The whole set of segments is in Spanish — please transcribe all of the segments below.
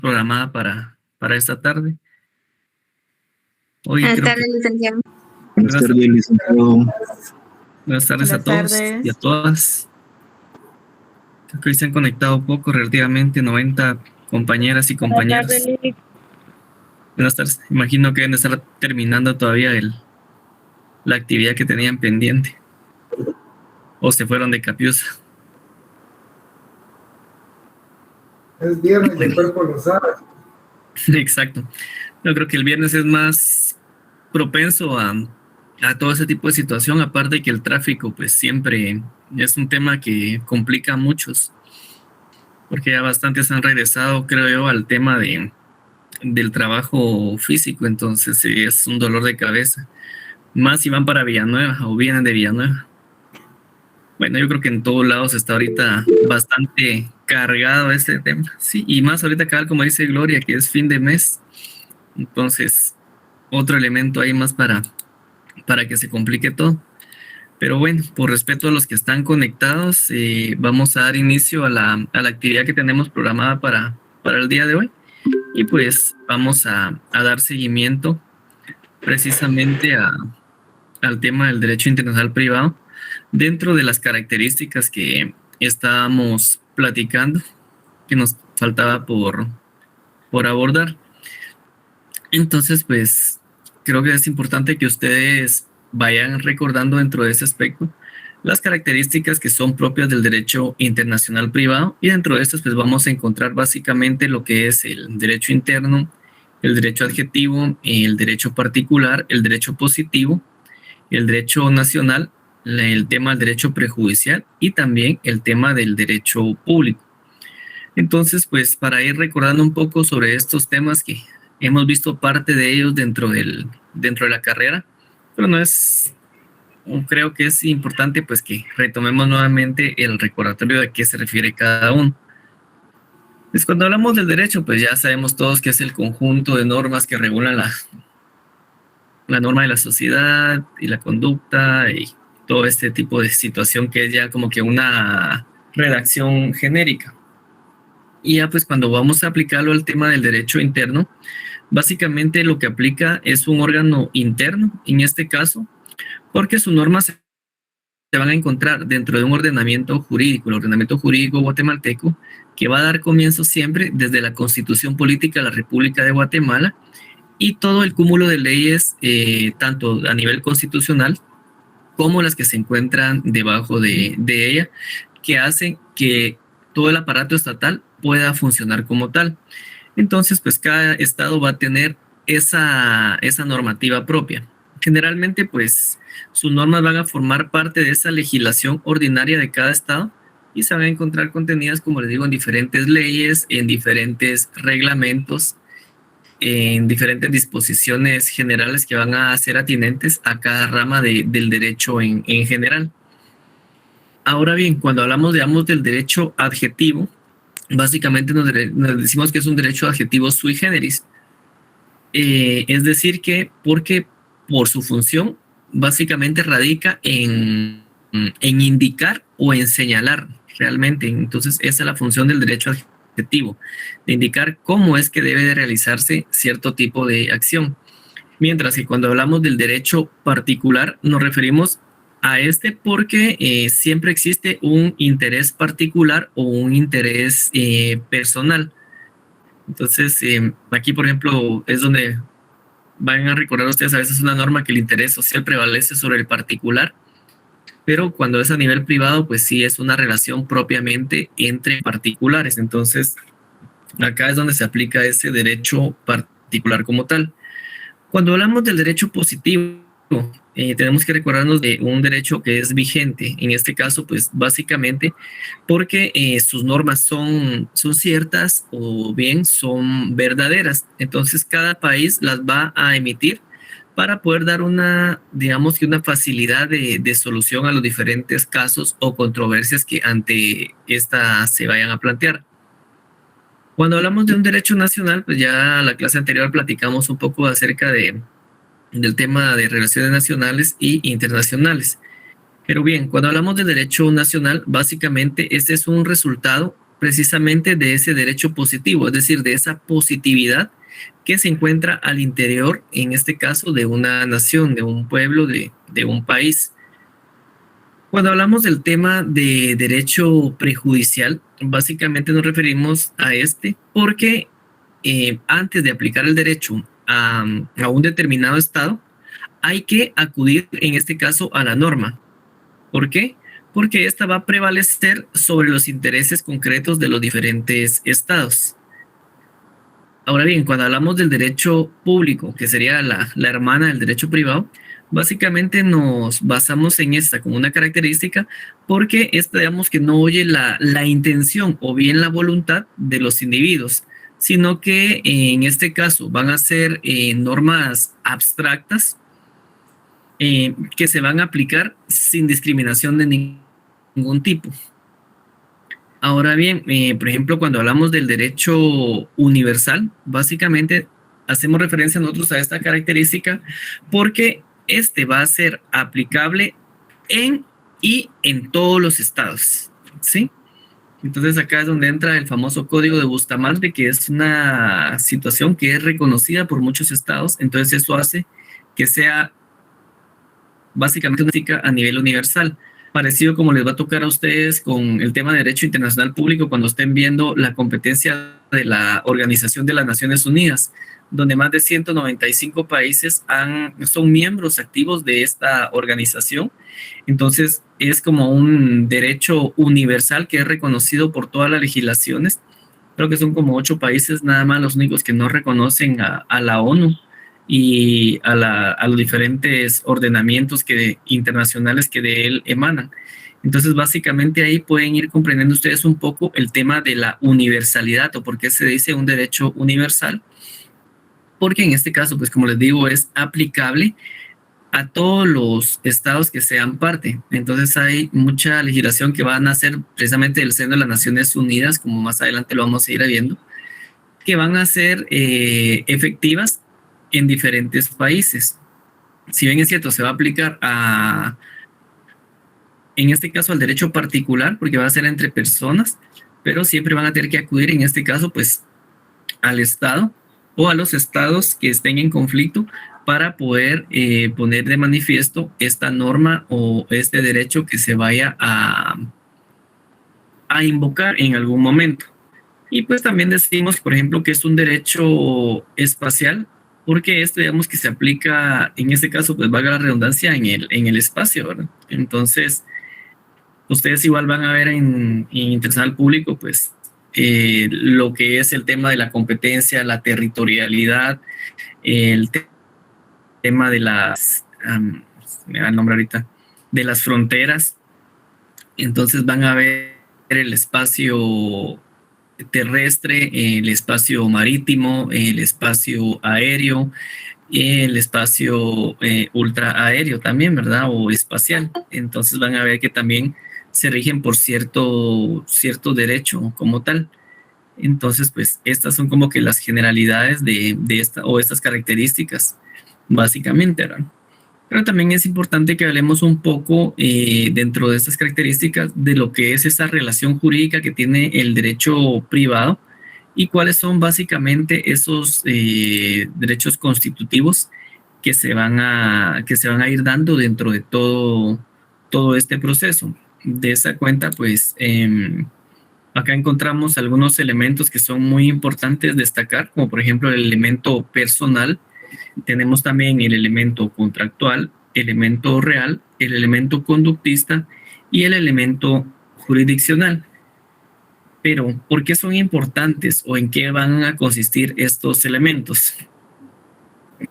programada para esta tarde. Hoy Buenas creo tardes, licenciado. Buenas tardes, licenciado. Buenas tardes Buenas a todos tardes. y a todas. Creo que hoy se han conectado poco, relativamente 90 compañeras y compañeros. Buenas tardes, Lick. Buenas tardes. Imagino que deben estar terminando todavía la actividad que tenían pendiente. O se fueron de Capiusa. Es viernes y el cuerpo lo sabe. Exacto. Yo creo que el viernes es más propenso a todo ese tipo de situación, aparte de que el tráfico pues siempre es un tema que complica a muchos, porque ya bastantes han regresado, creo yo, al tema del trabajo físico, entonces es un dolor de cabeza, más si van para Villanueva o vienen de Villanueva. Bueno, yo creo que en todos lados está ahorita bastante cargado este tema, sí, y más ahorita acá, como dice Gloria, que es fin de mes, entonces otro elemento ahí más para que se complique todo. Pero bueno, por respeto a los que están conectados, vamos a dar inicio a la actividad que tenemos programada para el día de hoy. Y pues vamos a dar seguimiento precisamente al tema del derecho internacional privado dentro de las características que estábamos platicando, que nos faltaba por abordar. Entonces, pues creo que es importante que ustedes vayan recordando dentro de ese aspecto las características que son propias del derecho internacional privado, y dentro de estas pues vamos a encontrar básicamente lo que es el derecho interno, el derecho adjetivo, el derecho particular, el derecho positivo, el derecho nacional, el tema del derecho prejudicial y también el tema del derecho público. Entonces, pues para ir recordando un poco sobre estos temas que hemos visto parte de ellos dentro de la carrera, pero creo que es importante pues que retomemos nuevamente el recordatorio de qué se refiere cada uno. Pues cuando hablamos del derecho, pues ya sabemos todos que es el conjunto de normas que regulan la norma de la sociedad y la conducta y todo este tipo de situación que es ya como que una redacción genérica. Y ya pues cuando vamos a aplicarlo al tema del derecho interno, básicamente lo que aplica es un órgano interno, en este caso, porque sus normas se van a encontrar dentro de un ordenamiento jurídico, el ordenamiento jurídico guatemalteco, que va a dar comienzo siempre desde la Constitución Política de la República de Guatemala y todo el cúmulo de leyes, tanto a nivel constitucional como las que se encuentran debajo de ella, que hacen que todo el aparato estatal pueda funcionar como tal. Entonces, pues cada estado va a tener esa normativa propia. Generalmente, pues sus normas van a formar parte de esa legislación ordinaria de cada estado y se van a encontrar contenidas, como les digo, en diferentes leyes, en diferentes reglamentos, en diferentes disposiciones generales que van a ser atinentes a cada rama del derecho en general. Ahora bien, cuando hablamos, digamos, del derecho adjetivo, básicamente nos decimos que es un derecho adjetivo sui generis. Es decir, que porque por su función básicamente radica en indicar o en señalar realmente. Entonces esa es la función del derecho adjetivo, de indicar cómo es que debe de realizarse cierto tipo de acción. Mientras que cuando hablamos del derecho particular nos referimos a este porque siempre existe un interés particular o un interés personal. Entonces, aquí, por ejemplo, es donde van a recordar ustedes a veces una norma que el interés social prevalece sobre el particular, pero cuando es a nivel privado, pues sí es una relación propiamente entre particulares. Entonces, acá es donde se aplica ese derecho particular como tal. Cuando hablamos del derecho positivo, tenemos que recordarnos de un derecho que es vigente, en este caso, pues básicamente porque sus normas son ciertas o bien son verdaderas. Entonces, cada país las va a emitir para poder dar digamos que una facilidad de solución a los diferentes casos o controversias que ante esta se vayan a plantear. Cuando hablamos de un derecho nacional, pues ya la clase anterior platicamos un poco acerca del tema de relaciones nacionales y internacionales. Pero bien, cuando hablamos de derecho nacional, básicamente este es un resultado precisamente de ese derecho positivo, es decir, de esa positividad que se encuentra al interior, en este caso, de una nación, de un pueblo, de un país. Cuando hablamos del tema de derecho prejudicial, básicamente nos referimos a este porque antes de aplicar el derecho a un determinado estado, hay que acudir, en este caso, a la norma. ¿Por qué? Porque esta va a prevalecer sobre los intereses concretos de los diferentes estados. Ahora bien, cuando hablamos del derecho público, que sería la hermana del derecho privado, básicamente nos basamos en esta como una característica porque esta, digamos que no oye la intención o bien la voluntad de los individuos, sino que en este caso van a ser normas abstractas que se van a aplicar sin discriminación de ningún tipo. Ahora bien, por ejemplo, cuando hablamos del derecho universal, básicamente hacemos referencia nosotros a esta característica porque este va a ser aplicable en y en todos los estados, ¿sí? Entonces acá es donde entra el famoso código de Bustamante, que es una situación que es reconocida por muchos estados, entonces eso hace que sea básicamente una práctica a nivel universal, parecido como les va a tocar a ustedes con el tema de derecho internacional público cuando estén viendo la competencia de la Organización de las Naciones Unidas, donde más de 195 países son miembros activos de esta organización. Entonces es como un derecho universal que es reconocido por todas las legislaciones. Creo que son como 8 países nada más los únicos que no reconocen a la ONU y a los diferentes ordenamientos internacionales que de él emanan. Entonces, básicamente ahí pueden ir comprendiendo ustedes un poco el tema de la universalidad o por qué se dice un derecho universal, porque en este caso, pues como les digo, es aplicable a todos los estados que sean parte. Entonces hay mucha legislación que va a nacer precisamente del seno de las Naciones Unidas, como más adelante lo vamos a ir viendo, que van a ser efectivas en diferentes países. Si bien es cierto, se va a aplicar en este caso al derecho particular, porque va a ser entre personas, pero siempre van a tener que acudir en este caso pues al Estado o a los estados que estén en conflicto para poder poner de manifiesto esta norma o este derecho que se vaya a invocar en algún momento. Y pues también decimos, por ejemplo, que es un derecho espacial, porque esto, digamos, que se aplica, en este caso, pues valga la redundancia, en el espacio, ¿verdad? Entonces, ustedes igual van a ver en internacional público, pues, lo que es el tema de la competencia, la territorialidad, el tema de las, me da el nombre ahorita, de las fronteras. Entonces van a ver el espacio terrestre, el espacio marítimo, el espacio aéreo, el espacio ultraaéreo también, ¿verdad? O espacial. Entonces van a ver que también se rigen por cierto derecho como tal. Entonces, pues estas son como que las generalidades de esta o estas características, básicamente, ¿verdad? Pero también es importante que hablemos un poco dentro de estas características de lo que es esa relación jurídica que tiene el derecho privado y cuáles son básicamente esos derechos constitutivos que se van a ir dando dentro de todo este proceso. De esa cuenta, pues acá encontramos algunos elementos que son muy importantes destacar, como por ejemplo el elemento personal. Tenemos también el elemento contractual, el elemento real, el elemento conductista y el elemento jurisdiccional. Pero, ¿por qué son importantes o en qué van a consistir estos elementos?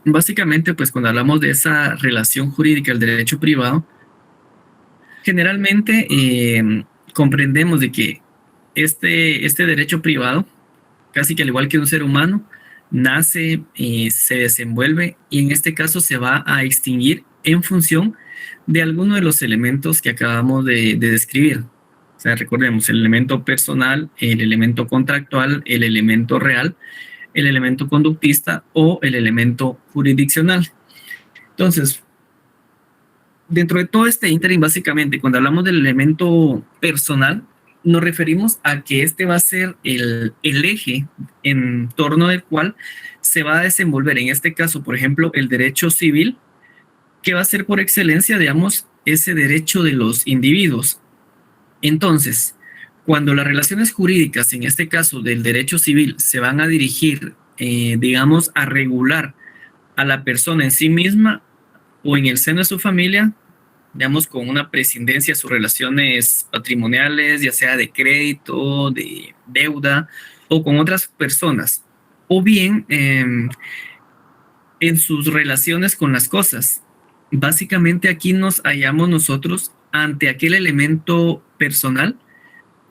Básicamente, pues cuando hablamos de esa relación jurídica del derecho privado, generalmente comprendemos de que este derecho privado, casi que al igual que un ser humano, nace, se desenvuelve y en este caso se va a extinguir en función de alguno de los elementos que acabamos de describir. O sea, recordemos el elemento personal, el elemento contractual, el elemento real, el elemento conductista o el elemento jurisdiccional. Entonces, dentro de todo este ínterin, básicamente, cuando hablamos del elemento personal, nos referimos a que este va a ser el eje en torno del cual se va a desenvolver, en este caso, por ejemplo, el derecho civil, que va a ser por excelencia, digamos, ese derecho de los individuos. Entonces, cuando las relaciones jurídicas, en este caso del derecho civil, se van a dirigir, digamos, a regular a la persona en sí misma o en el seno de su familia, digamos, con una prescindencia de sus relaciones patrimoniales, ya sea de crédito, de deuda o con otras personas, o bien en sus relaciones con las cosas. Básicamente aquí nos hallamos nosotros ante aquel elemento personal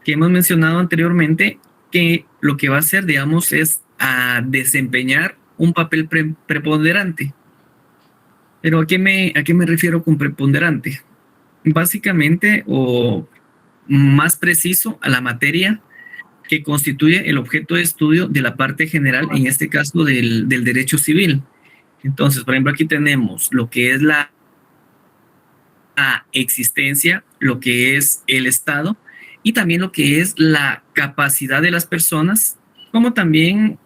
que hemos mencionado anteriormente, que lo que va a hacer, digamos, es a desempeñar un papel preponderante. Pero a qué me refiero con preponderante? Básicamente, o más preciso, a la materia que constituye el objeto de estudio de la parte general, en este caso del derecho civil. Entonces, por ejemplo, aquí tenemos lo que es la existencia, lo que es el Estado y también lo que es la capacidad de las personas, como también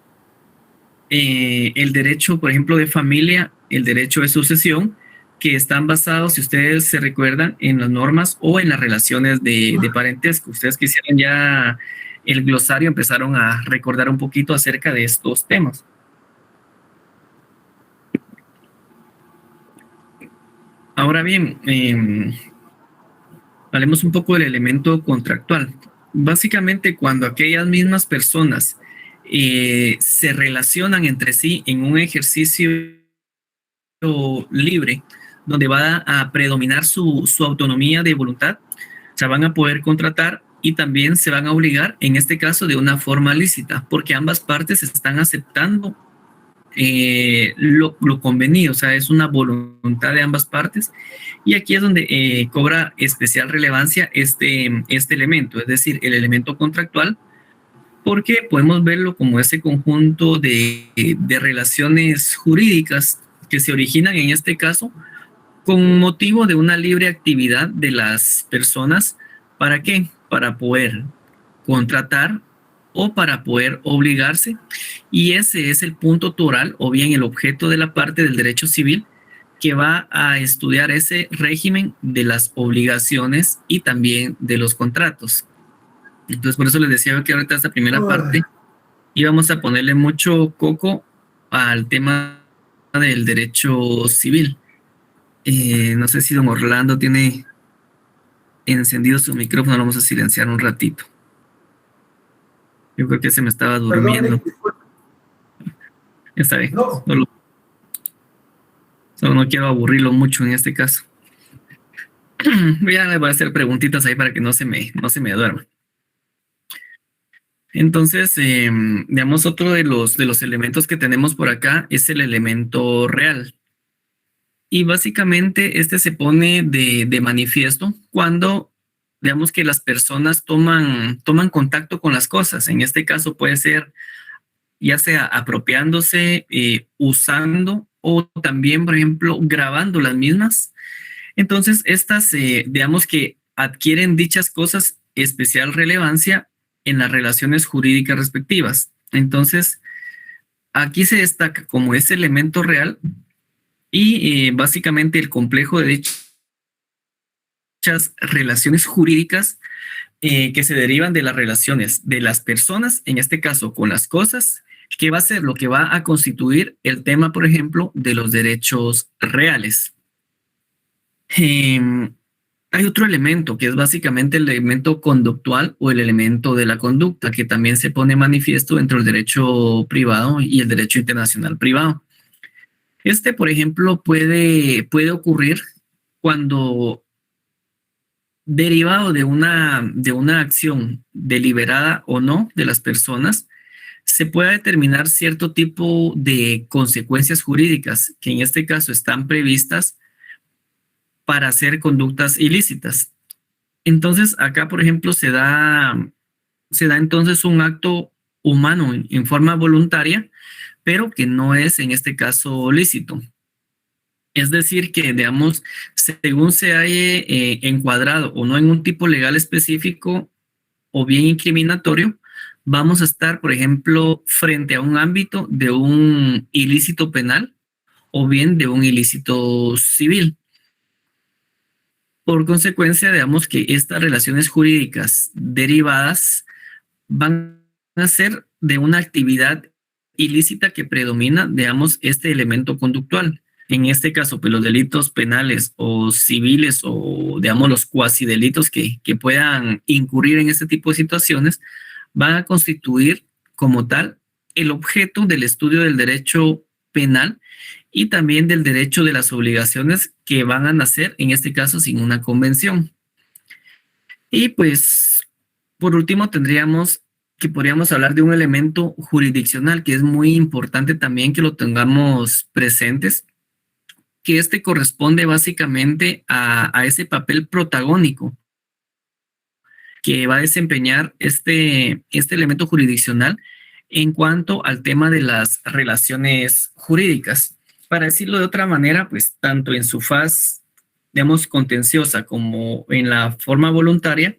el derecho, por ejemplo, de familia, el derecho de sucesión, que están basados, si ustedes se recuerdan, en las normas o en las relaciones de parentesco. Ustedes que hicieron ya el glosario, empezaron a recordar un poquito acerca de estos temas. Ahora bien, hablemos un poco del elemento contractual. Básicamente, cuando aquellas mismas personas se relacionan entre sí en un ejercicio libre, donde va a predominar su autonomía de voluntad, se van a poder contratar y también se van a obligar, en este caso, de una forma lícita, porque ambas partes están aceptando lo convenido, o sea, es una voluntad de ambas partes. Y aquí es donde cobra especial relevancia este elemento, es decir, el elemento contractual, porque podemos verlo como ese conjunto de relaciones jurídicas que se originan en este caso con motivo de una libre actividad de las personas. ¿Para qué? Para poder contratar o para poder obligarse. Y ese es el punto toral o bien el objeto de la parte del derecho civil que va a estudiar ese régimen de las obligaciones y también de los contratos. Entonces, por eso les decía que ahorita esta primera parte íbamos a ponerle mucho coco al tema del derecho civil. No sé si don Orlando tiene encendido su micrófono, lo vamos a silenciar un ratito. Yo creo que se me estaba durmiendo. Está bien. No. Solo no quiero aburrirlo mucho en este caso. Ya le voy a hacer preguntitas ahí para que no se me duerma. Entonces, digamos, otro de los elementos que tenemos por acá es el elemento real. Y básicamente este se pone de manifiesto cuando, digamos, que las personas toman contacto con las cosas. En este caso puede ser ya sea apropiándose, usando o también, por ejemplo, grabando las mismas. Entonces, estas, digamos que adquieren dichas cosas especial relevancia en las relaciones jurídicas respectivas. Entonces, aquí se destaca como ese elemento real y básicamente el complejo de dichas relaciones jurídicas que se derivan de las relaciones de las personas, en este caso con las cosas, que va a ser lo que va a constituir el tema, por ejemplo, de los derechos reales. Hay otro elemento que es básicamente el elemento conductual o el elemento de la conducta, que también se pone manifiesto entre el derecho privado y el derecho internacional privado. Este, por ejemplo, puede ocurrir cuando derivado de una acción deliberada o no de las personas, se pueda determinar cierto tipo de consecuencias jurídicas que en este caso están previstas para hacer conductas ilícitas. Entonces, acá, por ejemplo, se da entonces un acto humano en forma voluntaria, pero que no es en este caso lícito. Es decir, que, digamos, según se haya encuadrado o no en un tipo legal específico, o bien incriminatorio, vamos a estar, por ejemplo, frente a un ámbito de un ilícito penal o bien de un ilícito civil. Por consecuencia, digamos que estas relaciones jurídicas derivadas van a ser de una actividad ilícita que predomina, digamos, este elemento conductual. En este caso, pues los delitos penales o civiles o, digamos, los cuasidelitos que puedan incurrir en este tipo de situaciones van a constituir como tal el objeto del estudio del derecho penal y también del derecho de las obligaciones que van a nacer, en este caso, sin una convención. Y pues, por último, podríamos hablar de un elemento jurisdiccional que es muy importante también que lo tengamos presentes, que este corresponde básicamente a ese papel protagónico que va a desempeñar este elemento jurisdiccional en cuanto al tema de las relaciones jurídicas. Para decirlo de otra manera, pues tanto en su faz, digamos, contenciosa como en la forma voluntaria,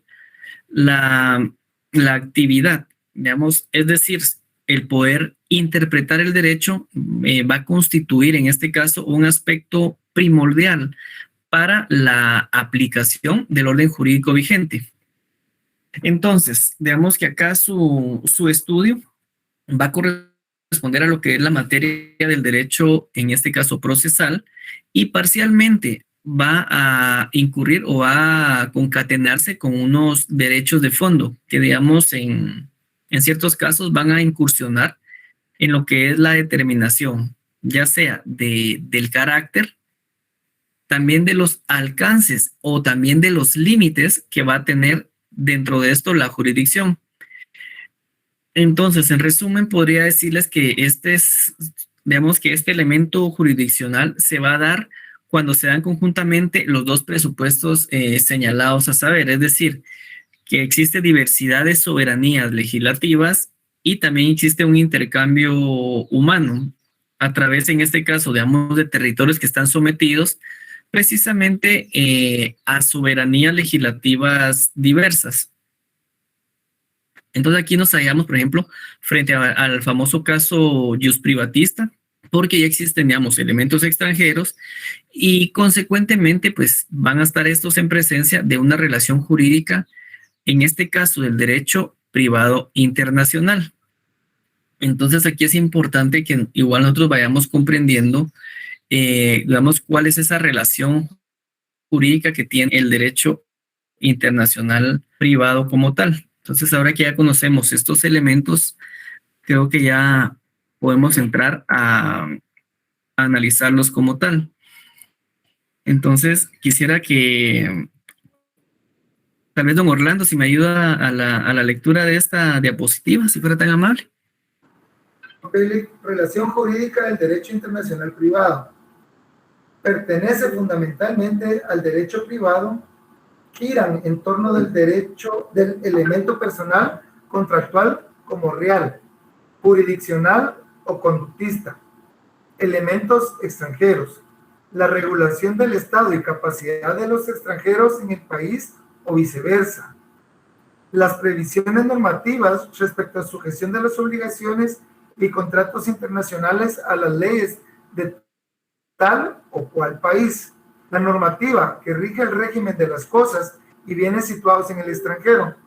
la, la actividad, digamos, es decir, el poder interpretar el derecho va a constituir en este caso un aspecto primordial para la aplicación del orden jurídico vigente. Entonces, digamos que acá su estudio va a corresponder a lo que es la materia del derecho, en este caso procesal, y parcialmente va a incurrir o va a concatenarse con unos derechos de fondo que, digamos, en ciertos casos van a incursionar en lo que es la determinación, ya sea del carácter, también de los alcances o también de los límites que va a tener dentro de esto la jurisdicción. Entonces, en resumen, podría decirles que digamos que este elemento jurisdiccional se va a dar cuando se dan conjuntamente los dos presupuestos señalados a saber, es decir, que existe diversidad de soberanías legislativas y también existe un intercambio humano a través, en este caso, digamos, de territorios que están sometidos precisamente a soberanías legislativas diversas. Entonces aquí nos hallamos, por ejemplo, frente al famoso caso Jus Privatista, porque ya existen, digamos, elementos extranjeros y consecuentemente, pues van a estar estos en presencia de una relación jurídica, en este caso del derecho privado internacional. Entonces aquí es importante que igual nosotros vayamos comprendiendo, digamos, cuál es esa relación jurídica que tiene el derecho internacional privado como tal. Entonces, ahora que ya conocemos estos elementos, creo que ya podemos entrar a analizarlos como tal. Entonces, quisiera que tal vez don Orlando, si me ayuda a la lectura de esta diapositiva, si fuera tan amable. Relación jurídica del derecho internacional privado. Pertenece fundamentalmente al derecho privado, giran en torno del derecho del elemento personal contractual como real, jurisdiccional o conductista, elementos extranjeros, la regulación del Estado y capacidad de los extranjeros en el país o viceversa, las previsiones normativas respecto a sujeción de las obligaciones y contratos internacionales a las leyes de tal o cual país, la normativa que rige el régimen de las cosas y bienes situados en el extranjero.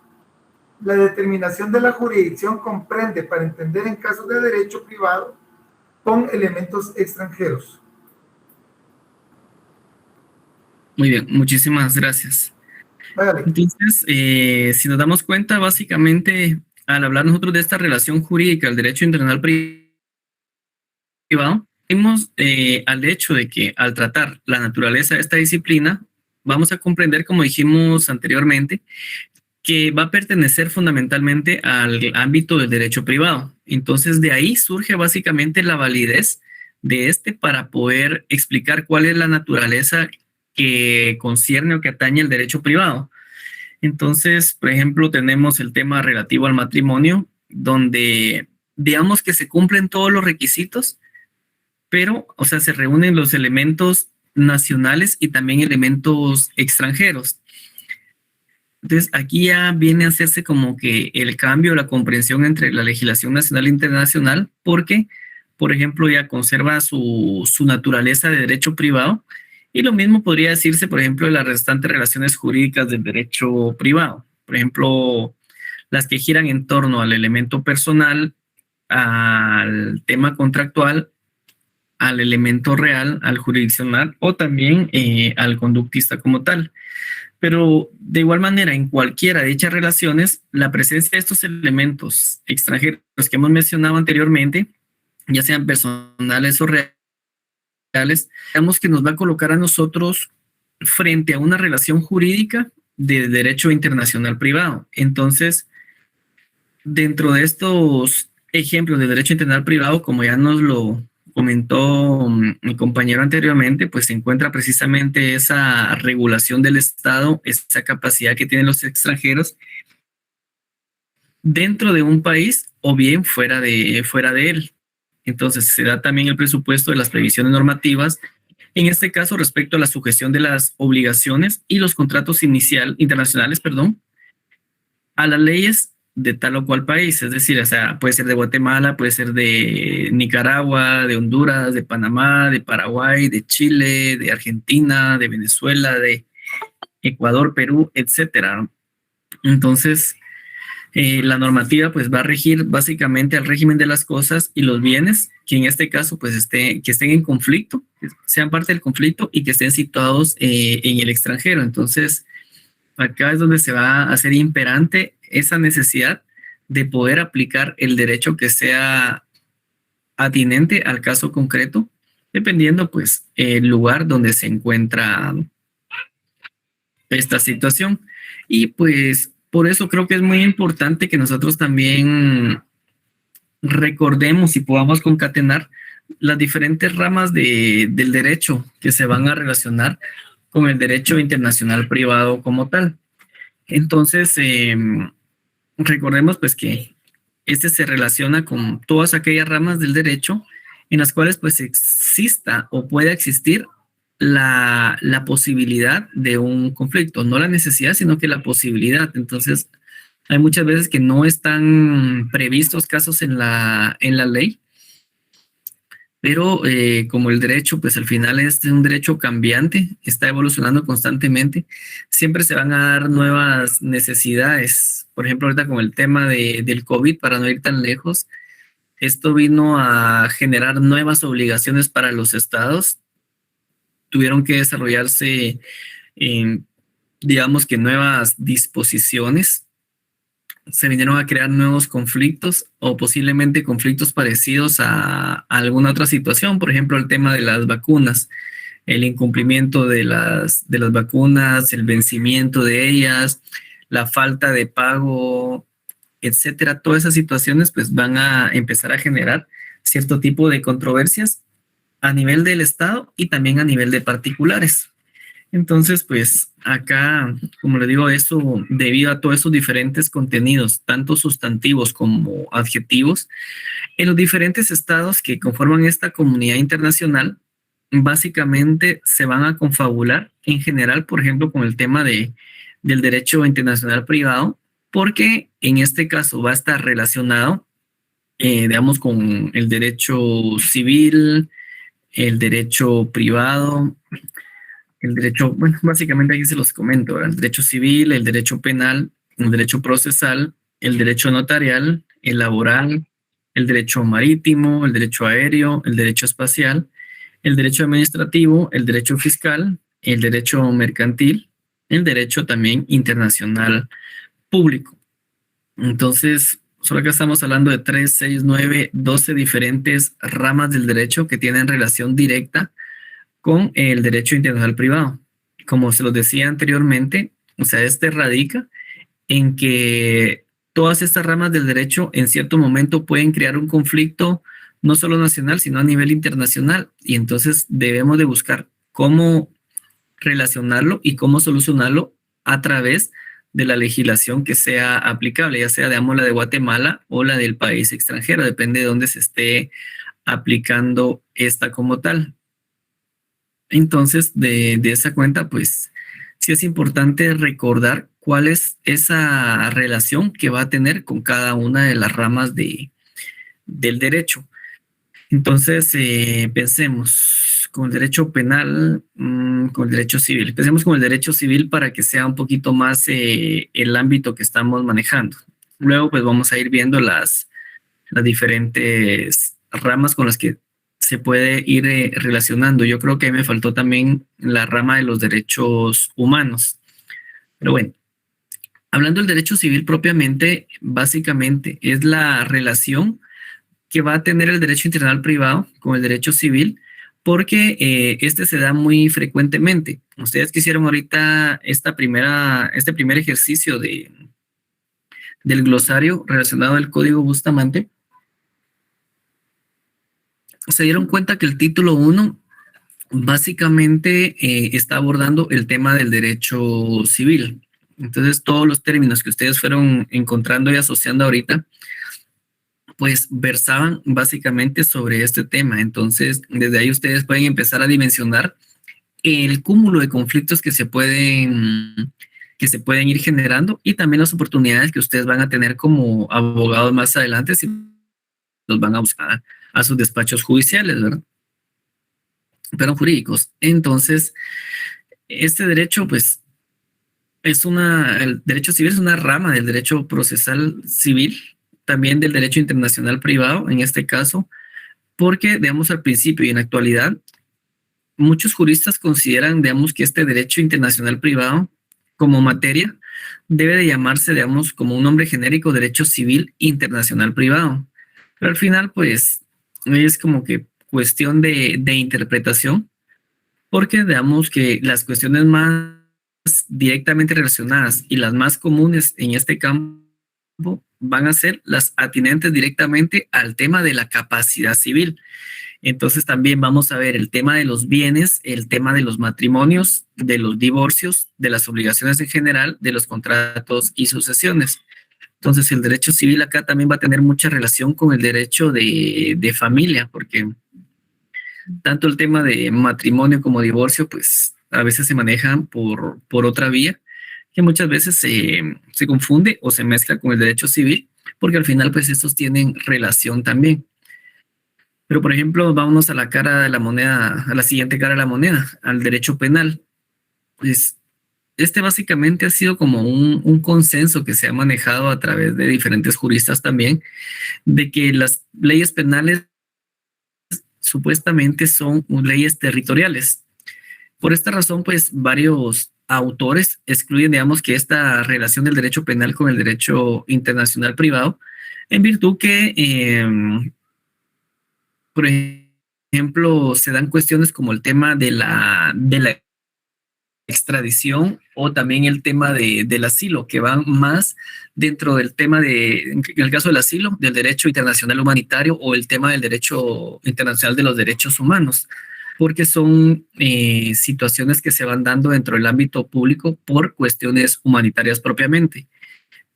La determinación de la jurisdicción comprende, para entender en casos de derecho privado, con elementos extranjeros. Muy bien, muchísimas gracias. Vale. Entonces, si nos damos cuenta, básicamente, al hablar nosotros de esta relación jurídica, el derecho internacional privado, vimos al hecho de que al tratar la naturaleza de esta disciplina, vamos a comprender, como dijimos anteriormente, que va a pertenecer fundamentalmente al ámbito del derecho privado. Entonces, de ahí surge básicamente la validez de para poder explicar cuál es la naturaleza que concierne o que atañe el derecho privado. Entonces, por ejemplo, tenemos el tema relativo al matrimonio, donde digamos que se cumplen todos los requisitos, pero, o sea, se reúnen los elementos nacionales y también elementos extranjeros. Entonces, aquí ya viene a hacerse como que el cambio, la comprensión entre la legislación nacional e internacional, porque, por ejemplo, ya conserva su naturaleza de derecho privado, y lo mismo podría decirse, por ejemplo, de las restantes relaciones jurídicas del derecho privado. Por ejemplo, las que giran en torno al elemento personal, al tema contractual, al elemento real, al jurisdiccional o también al conductista como tal. Pero de igual manera, en cualquiera de dichas relaciones, la presencia de estos elementos extranjeros que hemos mencionado anteriormente, ya sean personales o reales, digamos que nos va a colocar a nosotros frente a una relación jurídica de derecho internacional privado. Entonces, dentro de estos ejemplos de derecho internacional privado, como ya nos lo comentó mi compañero anteriormente, pues se encuentra precisamente esa regulación del Estado, esa capacidad que tienen los extranjeros dentro de un país o bien fuera de él. Entonces se da también el presupuesto de las previsiones normativas, en este caso respecto a la sujeción de las obligaciones y los contratos internacionales, a las leyes de tal o cual país, es decir, o sea, puede ser de Guatemala, puede ser de Nicaragua, de Honduras, de Panamá, de Paraguay, de Chile, de Argentina, de Venezuela, de Ecuador, Perú, etcétera. Entonces, la normativa pues va a regir básicamente al régimen de las cosas y los bienes que en este caso pues que estén en conflicto, que sean parte del conflicto y que estén situados en el extranjero. Entonces, acá es donde se va a hacer imperante esa necesidad de poder aplicar el derecho que sea atinente al caso concreto, dependiendo pues el lugar donde se encuentra esta situación. Y pues por eso creo que es muy importante que nosotros también recordemos y podamos concatenar las diferentes ramas del derecho que se van a relacionar con el derecho internacional privado como tal. Entonces, recordemos pues que este se relaciona con todas aquellas ramas del derecho en las cuales pues exista o pueda existir la posibilidad de un conflicto, no la necesidad, sino que la posibilidad. Entonces, hay muchas veces que no están previstos casos en la ley, pero como el derecho, pues al final es un derecho cambiante, está evolucionando constantemente, siempre se van a dar nuevas necesidades. Por ejemplo, ahorita con el tema del COVID, para no ir tan lejos, esto vino a generar nuevas obligaciones para los estados. Tuvieron que desarrollarse, digamos que nuevas disposiciones, se vinieron a crear nuevos conflictos o posiblemente conflictos parecidos a alguna otra situación, por ejemplo, el tema de las vacunas, el incumplimiento de las vacunas, el vencimiento de ellas, la falta de pago, etcétera. Todas esas situaciones pues van a empezar a generar cierto tipo de controversias a nivel del Estado y también a nivel de particulares. Entonces, pues acá, como le digo, eso debido a todos esos diferentes contenidos, tanto sustantivos como adjetivos, en los diferentes estados que conforman esta comunidad internacional, básicamente se van a confabular en general, por ejemplo, con el tema del derecho internacional privado, porque en este caso va a estar relacionado, digamos, con el derecho civil, el derecho privado, el derecho, bueno, básicamente aquí se los comento, ¿verdad? El derecho civil, el derecho penal, el derecho procesal, el derecho notarial, el laboral, el derecho marítimo, el derecho aéreo, el derecho espacial, el derecho administrativo, el derecho fiscal, el derecho mercantil, el derecho también internacional público. Entonces, solo acá estamos hablando de 3, 6, 9, 12 diferentes ramas del derecho que tienen relación directa con el derecho internacional privado. Como se los decía anteriormente, o sea, este radica en que todas estas ramas del derecho en cierto momento pueden crear un conflicto no solo nacional, sino a nivel internacional. Y entonces debemos de buscar cómo relacionarlo y cómo solucionarlo a través de la legislación que sea aplicable, ya sea, digamos, la de Guatemala o la del país extranjero, depende de dónde se esté aplicando esta como tal. Entonces, de esa cuenta, pues, sí es importante recordar cuál es esa relación que va a tener con cada una de las ramas del derecho. Entonces, pensemos con el derecho penal, con el derecho civil. Pensemos con el derecho civil para que sea un poquito más el ámbito que estamos manejando. Luego, pues vamos a ir viendo las diferentes ramas con las que se puede ir relacionando. Yo creo que me faltó también la rama de los derechos humanos. Pero bueno, hablando del derecho civil propiamente, básicamente es la relación que va a tener el derecho internacional privado con el derecho civil, porque este se da muy frecuentemente. Ustedes que hicieron ahorita este primer ejercicio del glosario relacionado al Código Bustamante, se dieron cuenta que el título 1 básicamente está abordando el tema del derecho civil. Entonces, todos los términos que ustedes fueron encontrando y asociando ahorita, pues versaban básicamente sobre este tema. Entonces, desde ahí ustedes pueden empezar a dimensionar el cúmulo de conflictos que se pueden ir generando y también las oportunidades que ustedes van a tener como abogados más adelante si los van a buscar a sus despachos judiciales, ¿verdad? Pero jurídicos. Entonces, este derecho, pues, el derecho civil es una rama del derecho procesal civil, también del derecho internacional privado, en este caso, porque, digamos, al principio y en la actualidad, muchos juristas consideran, digamos, que este derecho internacional privado como materia debe de llamarse, digamos, como un nombre genérico, derecho civil internacional privado. Pero al final, pues, es como que cuestión de interpretación, porque digamos que las cuestiones más directamente relacionadas y las más comunes en este campo van a ser las atinentes directamente al tema de la capacidad civil. Entonces también vamos a ver el tema de los bienes, el tema de los matrimonios, de los divorcios, de las obligaciones en general, de los contratos y sucesiones. Entonces el derecho civil acá también va a tener mucha relación con el derecho de familia, porque tanto el tema de matrimonio como divorcio, pues a veces se manejan por otra vía, que muchas veces se confunde o se mezcla con el derecho civil, porque al final pues estos tienen relación también. Pero por ejemplo, vámonos a la cara de la moneda, a la siguiente cara de la moneda, al derecho penal. Pues este básicamente ha sido como un consenso que se ha manejado a través de diferentes juristas también, de que las leyes penales supuestamente son leyes territoriales. Por esta razón, pues varios autores excluyen, digamos, que esta relación del derecho penal con el derecho internacional privado, en virtud que, por ejemplo, se dan cuestiones como el tema de la extradición o también el tema del asilo, que van más dentro del tema en el caso del asilo, del derecho internacional humanitario o el tema del derecho internacional de los derechos humanos, porque son situaciones que se van dando dentro del ámbito público por cuestiones humanitarias propiamente.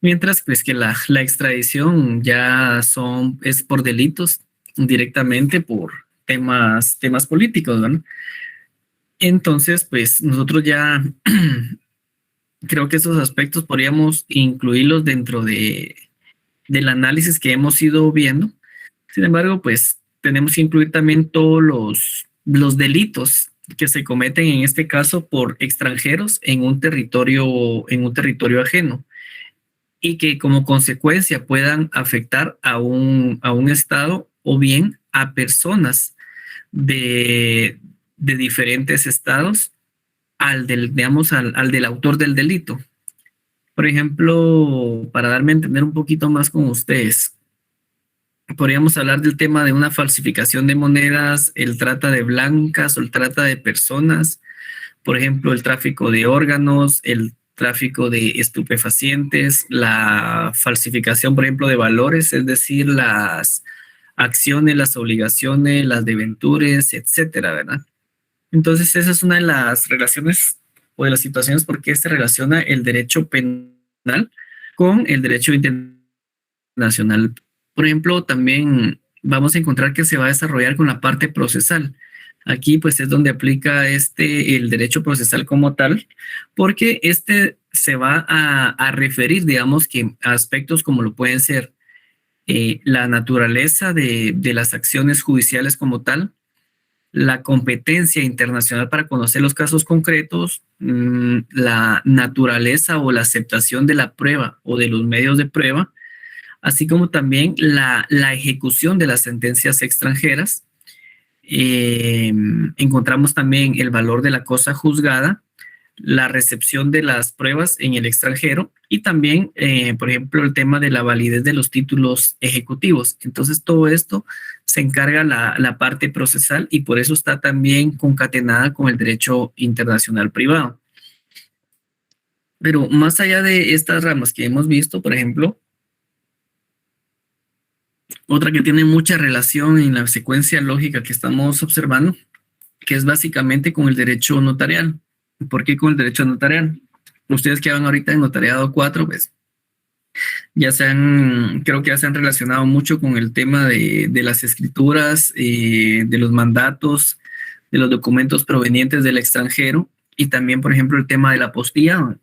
Mientras pues que la extradición ya es por delitos directamente por temas políticos, ¿no? Entonces, pues nosotros ya creo que esos aspectos podríamos incluirlos dentro del análisis que hemos ido viendo. Sin embargo, pues tenemos que incluir también todos los delitos que se cometen en este caso por extranjeros en un territorio ajeno y que como consecuencia puedan afectar a un estado o bien a personas de diferentes estados digamos, al del autor del delito. Por ejemplo, para darme a entender un poquito más con ustedes, podríamos hablar del tema de una falsificación de monedas, el trata de blancas o el trata de personas, por ejemplo, el tráfico de órganos, el tráfico de estupefacientes, la falsificación, por ejemplo, de valores, es decir, las acciones, las obligaciones, las debentures, etcétera, ¿verdad? Entonces, esa es una de las relaciones o de las situaciones por qué se relaciona el derecho penal con el derecho internacional. Por ejemplo, también vamos a encontrar que se va a desarrollar con la parte procesal. Aquí pues es donde aplica el derecho procesal como tal, porque se va a referir, digamos, que a aspectos como lo pueden ser la naturaleza de las acciones judiciales como tal, la competencia internacional para conocer los casos concretos, la naturaleza o la aceptación de la prueba o de los medios de prueba, así como también la ejecución de las sentencias extranjeras. Encontramos también el valor de la cosa juzgada, la recepción de las pruebas en el extranjero y también, por ejemplo, el tema de la validez de los títulos ejecutivos. Entonces, todo esto se encarga la parte procesal y por eso está también concatenada con el derecho internacional privado. Pero más allá de estas ramas que hemos visto, por ejemplo, otra que tiene mucha relación en la secuencia lógica que estamos observando, que es básicamente con el derecho notarial. ¿Por qué con el derecho notarial? Ustedes que van ahorita en notariado 4, pues creo que ya se han relacionado mucho con el tema de las escrituras, de los mandatos, de los documentos provenientes del extranjero y también, por ejemplo, el tema de la apostilla.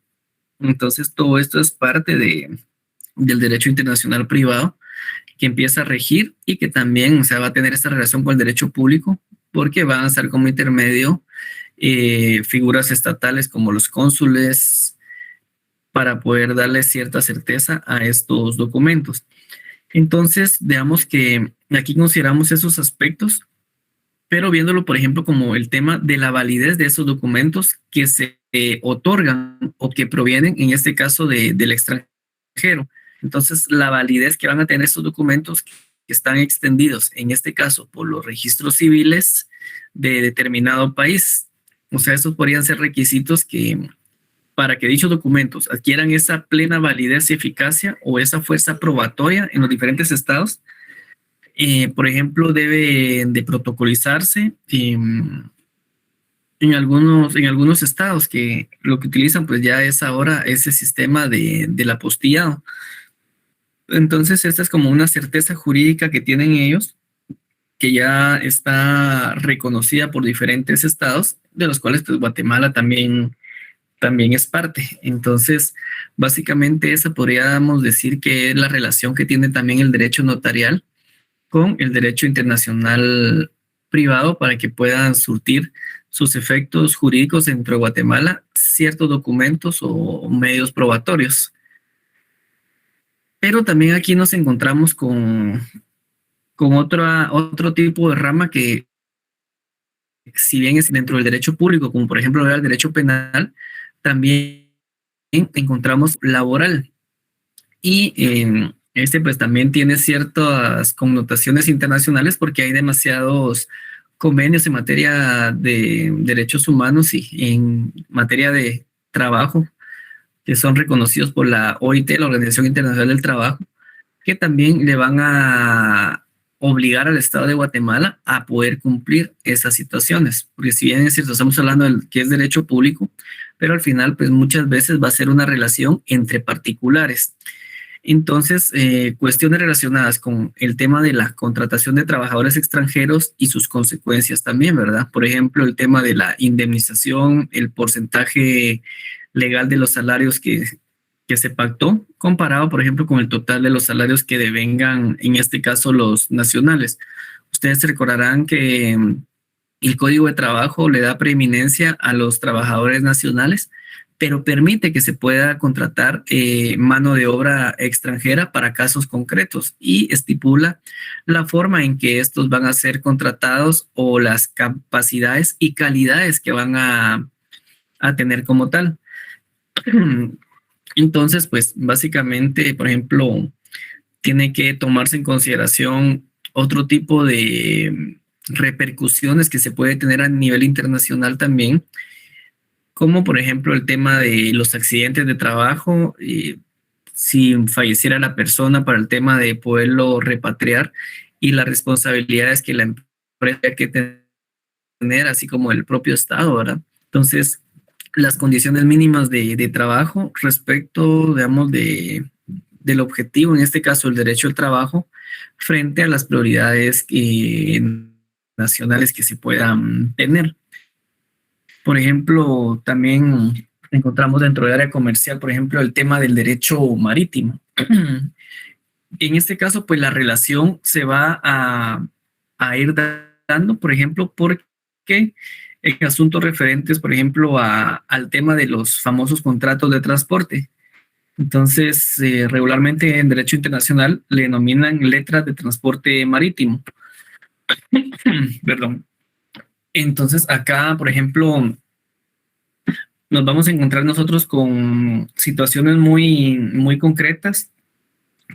Entonces, todo esto es parte del derecho internacional privado que empieza a regir y que también, o sea, va a tener esta relación con el derecho público porque van a estar como intermedio figuras estatales como los cónsules para poder darle cierta certeza a estos documentos. Entonces, veamos que aquí consideramos esos aspectos, pero viéndolo, por ejemplo, como el tema de la validez de esos documentos que se otorgan o que provienen, en este caso, del extranjero. Entonces, la validez que van a tener estos documentos que están extendidos, en este caso, por los registros civiles de determinado país. O sea, esos podrían ser requisitos para que dichos documentos adquieran esa plena validez y eficacia o esa fuerza probatoria en los diferentes estados. Por ejemplo, debe de protocolizarse en algunos estados que lo que utilizan pues ya es ahora ese sistema del apostillado. Entonces, esta es como una certeza jurídica que tienen ellos, que ya está reconocida por diferentes estados, de los cuales pues Guatemala también es parte. Entonces, básicamente esa podríamos decir que es la relación que tiene también el derecho notarial con el derecho internacional privado para que puedan surtir sus efectos jurídicos dentro de Guatemala ciertos documentos o medios probatorios. Pero también aquí nos encontramos con otro tipo de rama que, si bien es dentro del derecho público, como por ejemplo el derecho penal, también encontramos laboral. Y pues también tiene ciertas connotaciones internacionales porque hay demasiados convenios en materia de derechos humanos y en materia de trabajo que son reconocidos por la OIT, la Organización Internacional del Trabajo, que también le van a obligar al Estado de Guatemala a poder cumplir esas situaciones. Porque si bien es cierto, estamos hablando de que es derecho público, pero al final, pues muchas veces va a ser una relación entre particulares. Entonces, cuestiones relacionadas con el tema de la contratación de trabajadores extranjeros y sus consecuencias también, ¿verdad? Por ejemplo, el tema de la indemnización, el porcentaje legal de los salarios que se pactó, comparado, por ejemplo, con el total de los salarios que devengan, en este caso, los nacionales. Ustedes recordarán que el Código de Trabajo le da preeminencia a los trabajadores nacionales, pero permite que se pueda contratar mano de obra extranjera para casos concretos y estipula la forma en que estos van a ser contratados o las capacidades y calidades que van a tener como tal. Entonces, pues básicamente, por ejemplo, tiene que tomarse en consideración otro tipo de repercusiones que se puede tener a nivel internacional también, como por ejemplo el tema de los accidentes de trabajo, si falleciera la persona, para el tema de poderlo repatriar y las responsabilidades que la empresa tiene que tener, así como el propio Estado, ¿verdad? Entonces, las condiciones mínimas de trabajo respecto, digamos, del objetivo, en este caso el derecho al trabajo, frente a las prioridades internacionales que se puedan tener. Por ejemplo, también encontramos dentro del área comercial, por ejemplo, el tema del derecho marítimo. En este caso, pues la relación se va a ir dando, por ejemplo, porque en asuntos referentes, por ejemplo, al tema de los famosos contratos de transporte. Entonces, regularmente en derecho internacional le denominan letras de transporte marítimo. Perdón. Entonces, acá, por ejemplo, nos vamos a encontrar nosotros con situaciones muy, muy concretas,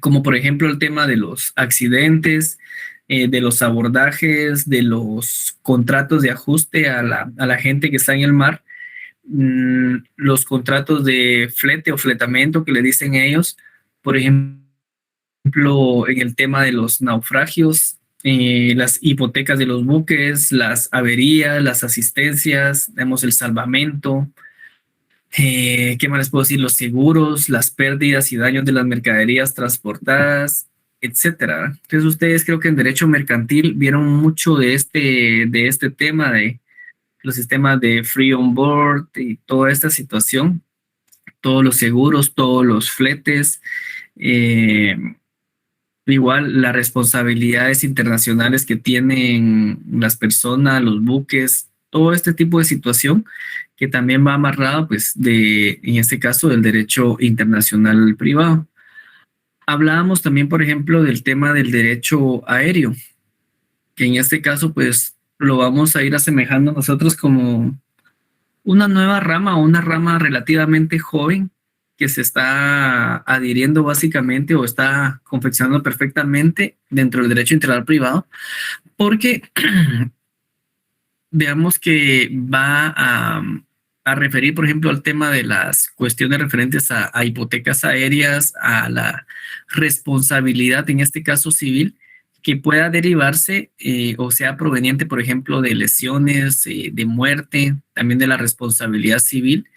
como por ejemplo el tema de los accidentes, de los abordajes, de los contratos de ajuste a la gente que está en el mar, los contratos de flete o fletamento que le dicen ellos, por ejemplo, en el tema de los naufragios, las hipotecas de los buques, las averías, las asistencias, tenemos el salvamento. ¿Qué más les puedo decir? Los seguros, las pérdidas y daños de las mercaderías transportadas, etcétera. Entonces ustedes creo que en derecho mercantil vieron mucho de este tema de los sistemas de free on board y toda esta situación, todos los seguros, todos los fletes, igual las responsabilidades internacionales que tienen las personas, los buques, todo este tipo de situación que también va amarrado, pues, en este caso, del derecho internacional privado. Hablábamos también, por ejemplo, del tema del derecho aéreo, que en este caso, pues, lo vamos a ir asemejando nosotros como una nueva rama o una rama relativamente joven que se está adhiriendo básicamente o está confeccionando perfectamente dentro del derecho internacional privado, porque veamos que va a referir, por ejemplo, al tema de las cuestiones referentes a hipotecas aéreas, a la responsabilidad, en este caso civil, que pueda derivarse o sea proveniente, por ejemplo, de lesiones, de muerte, también de la responsabilidad civil,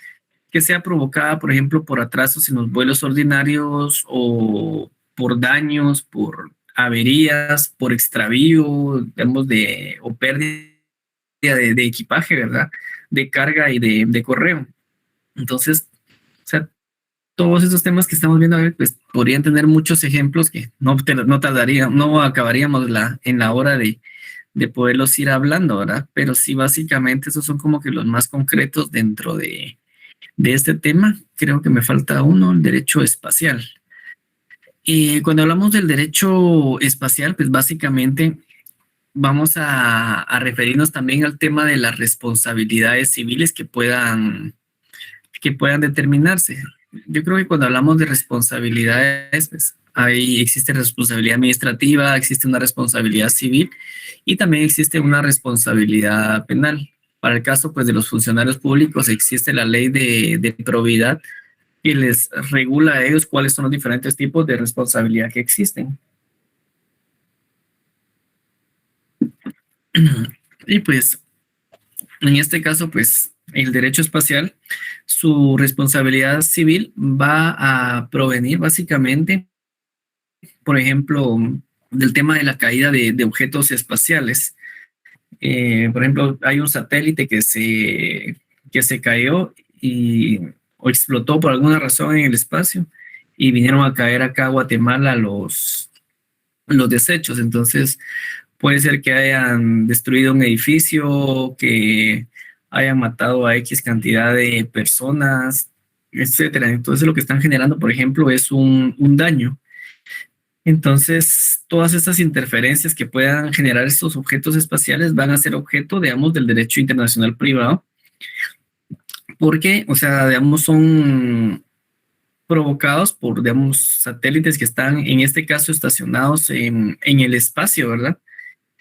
que sea provocada, por ejemplo, por atrasos en los vuelos ordinarios o por daños, por averías, por extravío, digamos, o pérdida de equipaje, ¿verdad? De carga y de correo. Entonces, o sea, todos esos temas que estamos viendo, pues podrían tener muchos ejemplos que no tardaría, no acabaríamos en la hora de poderlos ir hablando, ¿verdad? Pero sí, básicamente esos son como que los más concretos dentro de este tema. Creo que me falta uno, el derecho espacial. Y cuando hablamos del derecho espacial, pues básicamente vamos a referirnos también al tema de las responsabilidades civiles que puedan determinarse. Yo creo que cuando hablamos de responsabilidades, pues existe responsabilidad administrativa, existe una responsabilidad civil y también existe una responsabilidad penal. Para el caso, pues, de los funcionarios públicos existe la ley de probidad que les regula a ellos cuáles son los diferentes tipos de responsabilidad que existen. Y pues, en este caso, pues, el derecho espacial, su responsabilidad civil va a provenir básicamente, por ejemplo, del tema de la caída de objetos espaciales. Por ejemplo, hay un satélite que se cayó o explotó por alguna razón en el espacio y vinieron a caer acá a Guatemala los desechos. Entonces, puede ser que hayan destruido un edificio, que hayan matado a X cantidad de personas, etcétera. Entonces, lo que están generando, por ejemplo, es un daño. Entonces, todas estas interferencias que puedan generar estos objetos espaciales van a ser objeto, digamos, del derecho internacional privado, porque, o sea, digamos, son provocados por, digamos, satélites que están, en este caso, estacionados en el espacio, ¿verdad?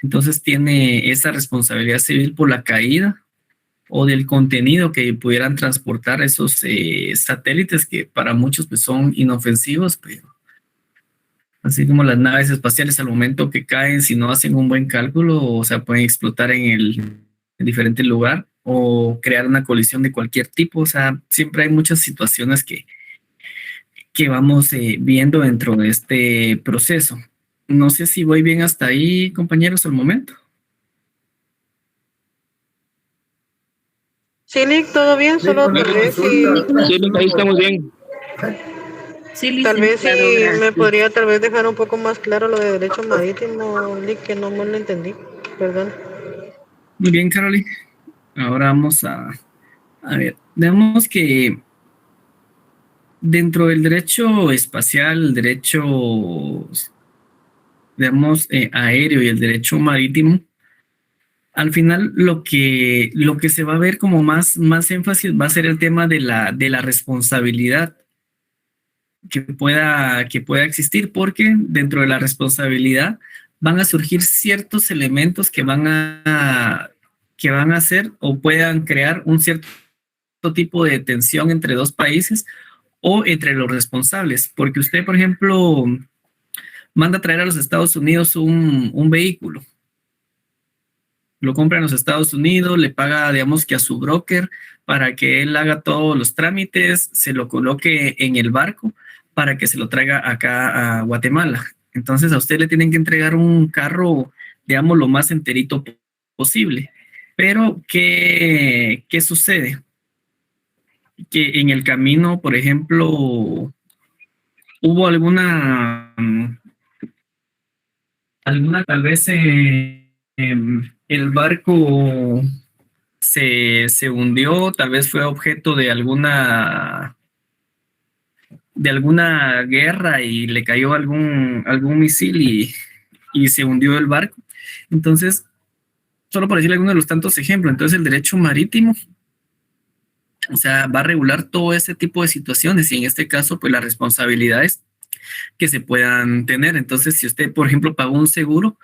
Entonces, tiene esa responsabilidad civil por la caída o del contenido que pudieran transportar esos satélites que para muchos pues, son inofensivos, pero así como las naves espaciales al momento que caen, si no hacen un buen cálculo, o sea, pueden explotar en diferente lugar o crear una colisión de cualquier tipo. O sea, siempre hay muchas situaciones que vamos viendo dentro de este proceso. No sé si voy bien hasta ahí, compañeros, al momento. Sí, Lick, todo bien, solo Una tal vez consulta. Sí, ahí estamos bien. Sí, tal vez licenciado, me gracias. podría tal vez dejar un poco más claro lo de derecho marítimo, Lick, que no me lo entendí, perdón. Muy bien, Carolina. Ahora vamos a ver. Digamos que dentro del derecho espacial, el derecho, digamos, aéreo y el derecho marítimo, al final lo que se va a ver como más énfasis va a ser el tema de la responsabilidad que pueda existir, porque dentro de la responsabilidad van a surgir ciertos elementos que van a hacer o puedan crear un cierto tipo de tensión entre dos países o entre los responsables, porque usted, por ejemplo, manda a traer a los Estados Unidos un vehículo, lo compra en los Estados Unidos, le paga, digamos que a su broker para que él haga todos los trámites, se lo coloque en el barco para que se lo traiga acá a Guatemala. Entonces a usted le tienen que entregar un carro, digamos, lo más enterito posible. Pero, ¿qué sucede? Que en el camino, por ejemplo, hubo alguna tal vez el barco se hundió, tal vez fue objeto de alguna guerra y le cayó algún misil y se hundió el barco. Entonces, solo por decirle algunos de los tantos ejemplos, entonces el derecho marítimo, o sea, va a regular todo ese tipo de situaciones y en este caso, pues las responsabilidades que se puedan tener. Entonces, si usted, por ejemplo, pagó un seguro,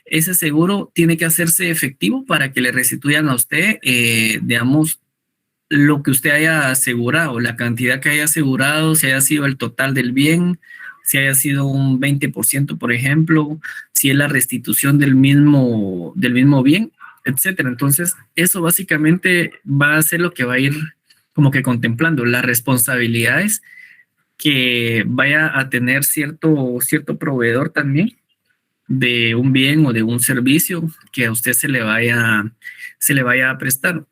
ese seguro tiene que hacerse efectivo para que le restituyan a usted, digamos, lo que usted haya asegurado, la cantidad que haya asegurado, si haya sido el total del bien, si haya sido un 20%, por ejemplo, si es la restitución del mismo bien, etcétera. Entonces, eso básicamente va a ser lo que va a ir como que contemplando las responsabilidades que vaya a tener cierto proveedor también de un bien o de un servicio que a usted se le vaya a prestar.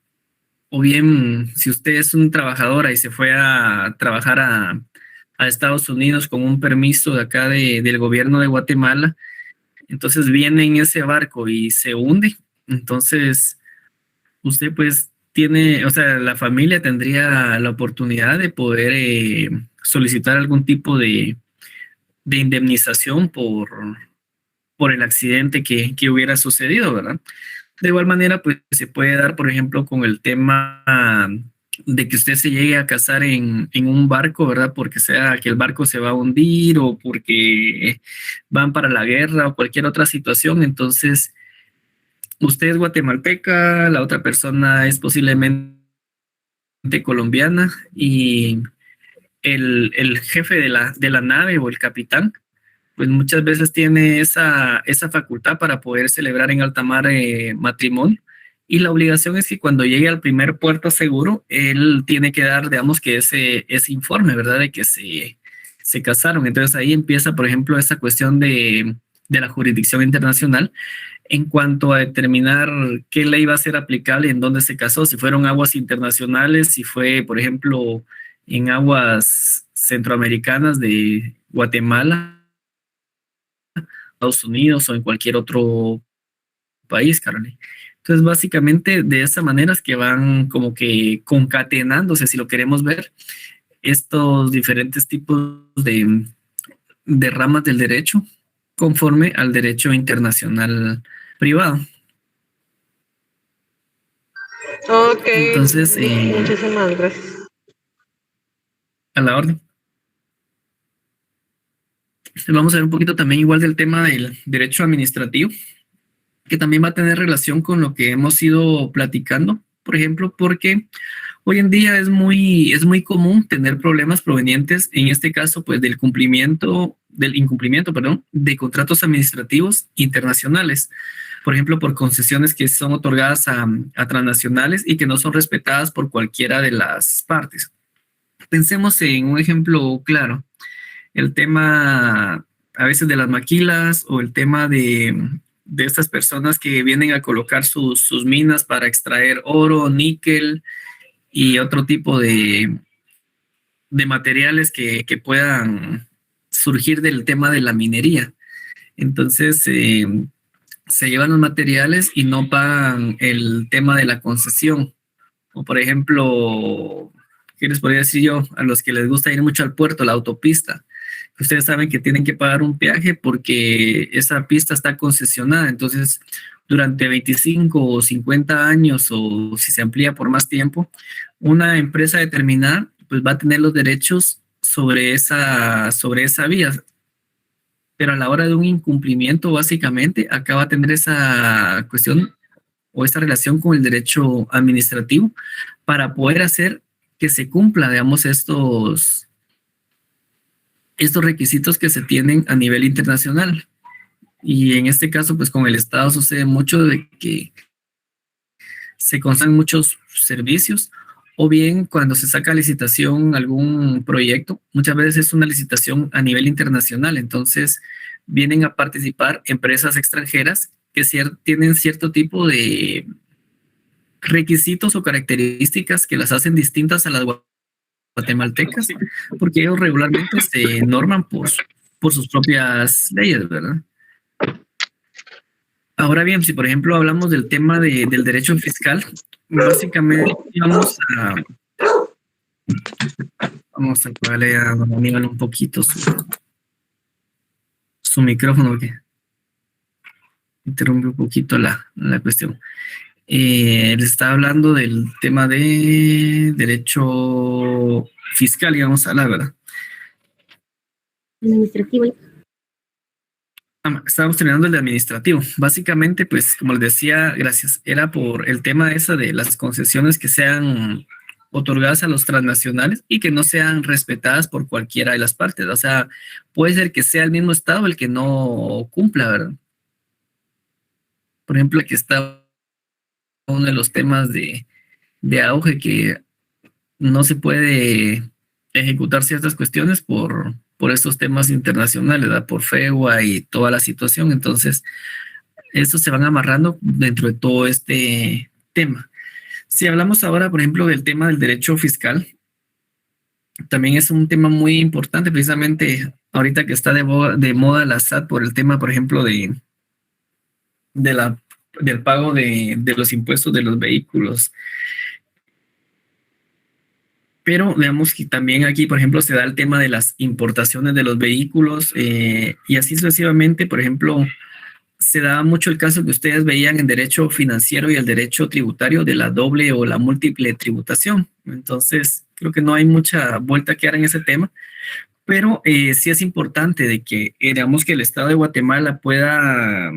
O bien, si usted es un trabajadora y se fue a trabajar a Estados Unidos con un permiso de acá del gobierno de Guatemala, entonces viene en ese barco y se hunde, entonces usted pues tiene, o sea, la familia tendría la oportunidad de poder solicitar algún tipo de indemnización por el accidente que hubiera sucedido, ¿verdad? De igual manera, pues se puede dar, por ejemplo, con el tema de que usted se llegue a casar en un barco, ¿verdad? Porque sea que el barco se va a hundir o porque van para la guerra o cualquier otra situación. Entonces, usted es guatemalteca, la otra persona es posiblemente colombiana y el jefe de la nave o el capitán pues muchas veces tiene esa facultad para poder celebrar en alta mar matrimonio. Y la obligación es que cuando llegue al primer puerto seguro, él tiene que dar, digamos, que ese informe, ¿verdad? De que se casaron. Entonces ahí empieza, por ejemplo, esa cuestión de la jurisdicción internacional en cuanto a determinar qué ley va a ser aplicable en dónde se casó, si fueron aguas internacionales, si fue, por ejemplo, en aguas centroamericanas de Guatemala, Estados Unidos o en cualquier otro país, Carolina. Entonces, básicamente de esa manera es que van como que concatenándose, si lo queremos ver, estos diferentes tipos de ramas del derecho conforme al derecho internacional privado. Ok, Entonces, muchísimas gracias. a la orden. Vamos a ver un poquito también igual del tema del derecho administrativo, que también va a tener relación con lo que hemos ido platicando, por ejemplo, porque hoy en día es muy común tener problemas provenientes, en este caso, pues del incumplimiento, perdón, de contratos administrativos internacionales. Por ejemplo, por concesiones que son otorgadas a transnacionales y que no son respetadas por cualquiera de las partes. Pensemos en un ejemplo claro, el tema a veces de las maquilas o el tema de estas personas que vienen a colocar sus minas para extraer oro, níquel y otro tipo de materiales que puedan surgir del tema de la minería. Entonces, se llevan los materiales y no pagan el tema de la concesión. O por ejemplo, ¿qué les podría decir yo? A los que les gusta ir mucho al puerto, la autopista. Ustedes saben que tienen que pagar un peaje porque esa pista está concesionada. Entonces, durante 25 o 50 años, o si se amplía por más tiempo, una empresa determinada pues va a tener los derechos sobre esa vía. Pero a la hora de un incumplimiento, básicamente, acá va a tener esa cuestión o esta relación con el derecho administrativo para poder hacer que se cumpla, digamos, estos requisitos que se tienen a nivel internacional. Y en este caso, pues con el Estado sucede mucho de que se consumen muchos servicios, o bien cuando se saca a licitación algún proyecto, muchas veces es una licitación a nivel internacional, entonces vienen a participar empresas extranjeras que tienen cierto tipo de requisitos o características que las hacen distintas a las guatemaltecas, porque ellos regularmente se norman por sus propias leyes, ¿verdad? Ahora bien, si por ejemplo hablamos del tema del derecho fiscal, básicamente vamos a apagarle a don Aníbal un poquito su micrófono, que interrumpe un poquito la cuestión. Les estaba hablando del tema de derecho fiscal, digamos, a la verdad. Administrativo. Estábamos terminando el de administrativo. Básicamente, pues, como les decía, gracias, era por el tema esa de las concesiones que sean otorgadas a los transnacionales y que no sean respetadas por cualquiera de las partes. O sea, puede ser que sea el mismo Estado el que no cumpla, ¿verdad? Por ejemplo, aquí está uno de los temas de auge, que no se puede ejecutar ciertas cuestiones por estos temas internacionales, ¿verdad? Por FEWA y toda la situación. Entonces, estos se van amarrando dentro de todo este tema. Si hablamos ahora, por ejemplo, del tema del derecho fiscal, también es un tema muy importante, precisamente ahorita que está de moda la SAT por el tema, por ejemplo, del pago de los impuestos de los vehículos. Pero veamos que también aquí, por ejemplo, se da el tema de las importaciones de los vehículos y así sucesivamente. Por ejemplo, se da mucho el caso que ustedes veían en derecho financiero y el derecho tributario de la doble o la múltiple tributación. Entonces, creo que no hay mucha vuelta que dar en ese tema, pero sí es importante de que, digamos, que el Estado de Guatemala pueda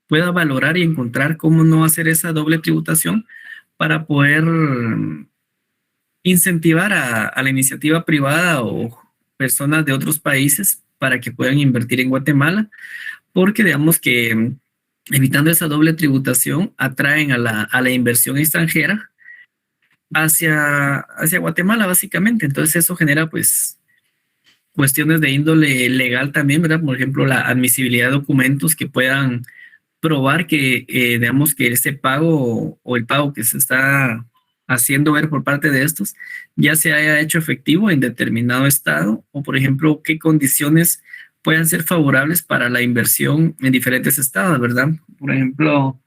valorar y encontrar cómo no hacer esa doble tributación para poder incentivar a la iniciativa privada o personas de otros países para que puedan invertir en Guatemala, porque digamos que evitando esa doble tributación atraen a la inversión extranjera hacia Guatemala, básicamente. Entonces eso genera pues cuestiones de índole legal también, ¿verdad? Por ejemplo, la admisibilidad de documentos que puedan probar que, digamos, que ese pago o el pago que se está haciendo ver por parte de estos ya se haya hecho efectivo en determinado estado, o por ejemplo, qué condiciones puedan ser favorables para la inversión en diferentes estados, ¿verdad? Por ejemplo,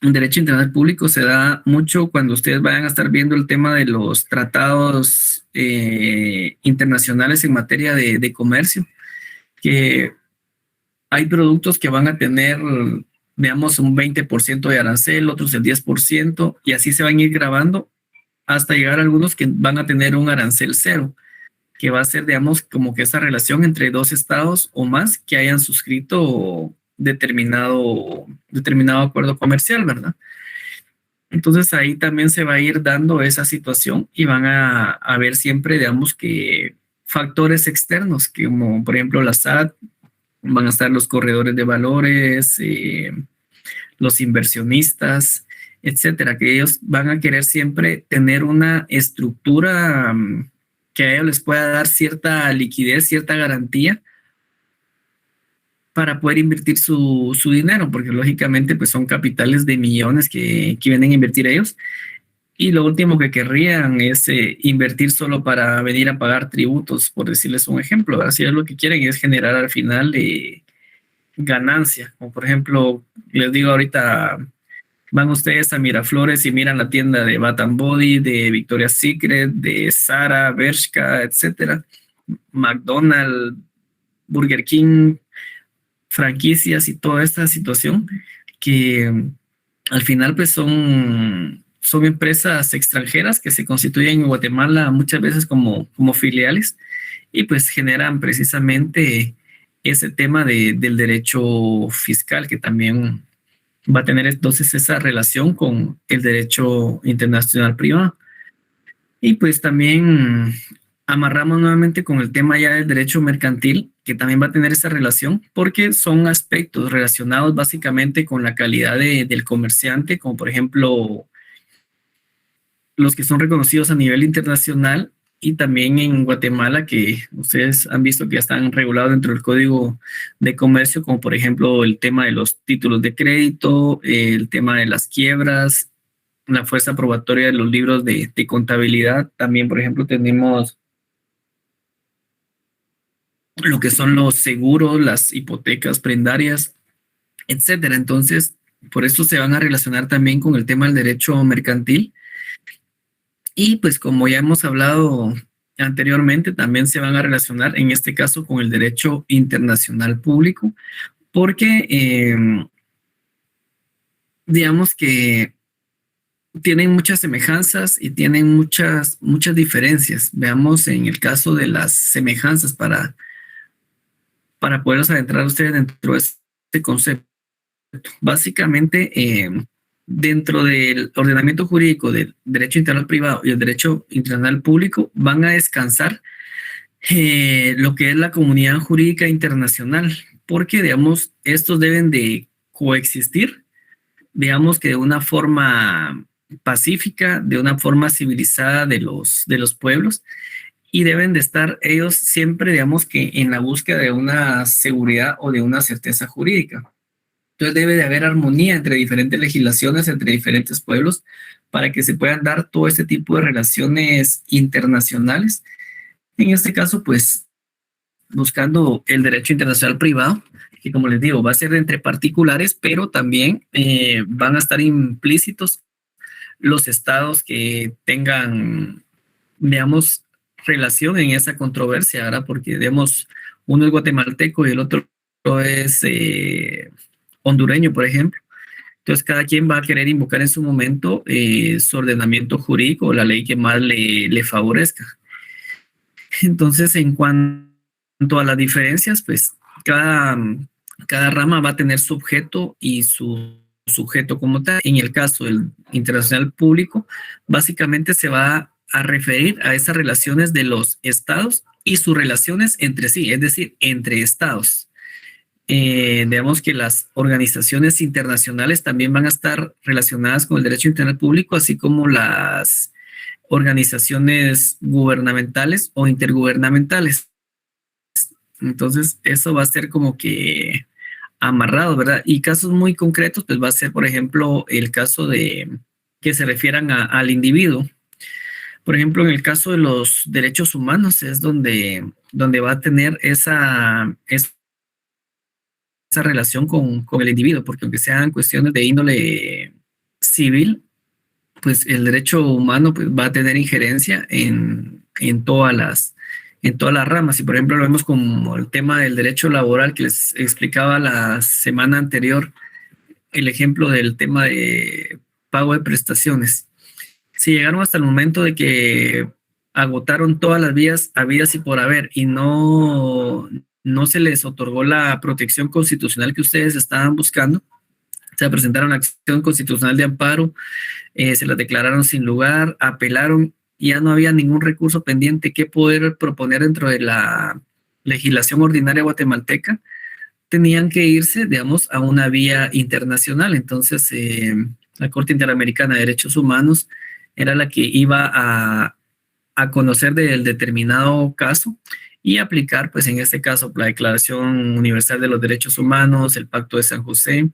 en derecho internacional público se da mucho cuando ustedes vayan a estar viendo el tema de los tratados internacionales en materia de comercio, que hay productos que van a tener, digamos, un 20% de arancel, otros el 10%, y así se van a ir grabando hasta llegar a algunos que van a tener un arancel cero, que va a ser, digamos, como que esa relación entre dos estados o más que hayan suscrito determinado acuerdo comercial, ¿verdad? Entonces ahí también se va a ir dando esa situación y van a ver siempre, digamos, que factores externos, como por ejemplo la SAT, van a estar los corredores de valores, los inversionistas, etcétera, que ellos van a querer siempre tener una estructura que a ellos les pueda dar cierta liquidez, cierta garantía para poder invertir su dinero, porque lógicamente pues son capitales de millones que vienen a invertir ellos. Y lo último que querrían es invertir solo para venir a pagar tributos, por decirles un ejemplo. Así es, lo que quieren es generar al final ganancia. Como por ejemplo, les digo ahorita, van ustedes a Miraflores y miran la tienda de Bath and Body, de Victoria's Secret, de Zara, Bershka, etcétera, McDonald's, Burger King, franquicias y toda esta situación que al final pues son empresas extranjeras que se constituyen en Guatemala muchas veces como filiales y pues generan precisamente ese tema del derecho fiscal que también va a tener entonces esa relación con el derecho internacional privado. Y pues también amarramos nuevamente con el tema ya del derecho mercantil, que también va a tener esa relación, porque son aspectos relacionados básicamente con la calidad del comerciante, como por ejemplo los que son reconocidos a nivel internacional y también en Guatemala, que ustedes han visto que ya están regulados dentro del Código de Comercio, como por ejemplo el tema de los títulos de crédito, el tema de las quiebras, la fuerza probatoria de los libros de contabilidad. También, por ejemplo, tenemos lo que son los seguros, las hipotecas prendarias, etcétera. Entonces, por eso se van a relacionar también con el tema del derecho mercantil. Y pues como ya hemos hablado anteriormente, también se van a relacionar en este caso con el derecho internacional público, porque digamos que tienen muchas semejanzas y tienen muchas diferencias. Veamos en el caso de las semejanzas para poderlos adentrar ustedes dentro de este concepto. Básicamente, dentro del ordenamiento jurídico del derecho internacional privado y el derecho internacional público van a descansar lo que es la comunidad jurídica internacional, porque, digamos, estos deben de coexistir, digamos que de una forma pacífica, de una forma civilizada de los pueblos, y deben de estar ellos siempre, digamos que en la búsqueda de una seguridad o de una certeza jurídica. Entonces debe de haber armonía entre diferentes legislaciones, entre diferentes pueblos, para que se puedan dar todo este tipo de relaciones internacionales. En este caso, pues, buscando el derecho internacional privado, que como les digo, va a ser entre particulares, pero también van a estar implícitos los estados que tengan, digamos, relación en esa controversia, ¿verdad? Porque, digamos, uno es guatemalteco y el otro es hondureño, por ejemplo. Entonces, cada quien va a querer invocar en su momento su ordenamiento jurídico o la ley que más le favorezca. Entonces, en cuanto a las diferencias, pues cada rama va a tener su objeto y su sujeto como tal. En el caso del internacional público, básicamente se va a referir a esas relaciones de los estados y sus relaciones entre sí, es decir, entre estados. Digamos que las organizaciones internacionales también van a estar relacionadas con el derecho internacional público, así como las organizaciones gubernamentales o intergubernamentales. Entonces, eso va a ser como que amarrado, ¿verdad? Y casos muy concretos, pues va a ser, por ejemplo, el caso de que se refieran al individuo. Por ejemplo, en el caso de los derechos humanos es donde va a tener esa relación con el individuo, porque aunque sean cuestiones de índole civil, pues el derecho humano pues, va a tener injerencia en todas las ramas. Y por ejemplo lo vemos como el tema del derecho laboral que les explicaba la semana anterior, el ejemplo del tema de pago de prestaciones. Si llegaron hasta el momento de que agotaron todas las vías habidas y por haber y no se les otorgó la protección constitucional que ustedes estaban buscando, se presentaron acción constitucional de amparo, se las declararon sin lugar, apelaron y ya no había ningún recurso pendiente que poder proponer dentro de la legislación ordinaria guatemalteca, tenían que irse, digamos, a una vía internacional. Entonces, la Corte Interamericana de Derechos Humanos era la que iba a conocer del determinado caso y aplicar, pues en este caso, la Declaración Universal de los Derechos Humanos, el Pacto de San José,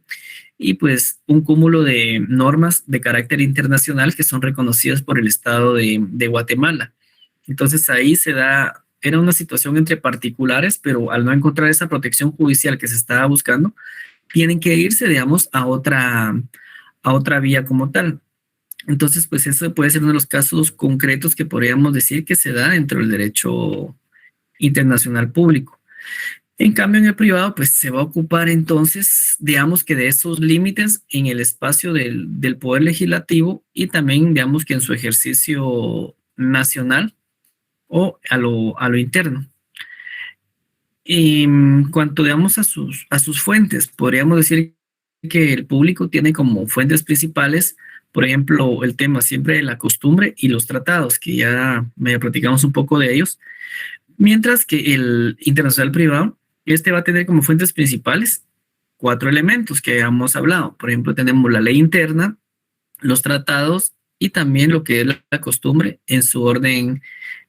y pues un cúmulo de normas de carácter internacional que son reconocidas por el Estado de Guatemala. Entonces ahí era una situación entre particulares, pero al no encontrar esa protección judicial que se estaba buscando, tienen que irse, digamos, a otra vía como tal. Entonces, pues eso puede ser uno de los casos concretos que podríamos decir que se da dentro del derecho internacional público. En cambio, en el privado, pues se va a ocupar entonces, digamos que de esos límites en el espacio del poder legislativo y también, digamos que en su ejercicio nacional o a lo interno. En cuanto, digamos, a sus fuentes, podríamos decir que el público tiene como fuentes principales, por ejemplo, el tema siempre de la costumbre y los tratados, que ya me platicamos un poco de ellos, mientras que el internacional privado, va a tener como fuentes principales 4 elementos que hemos hablado. Por ejemplo, tenemos la ley interna, los tratados y también lo que es la costumbre en su orden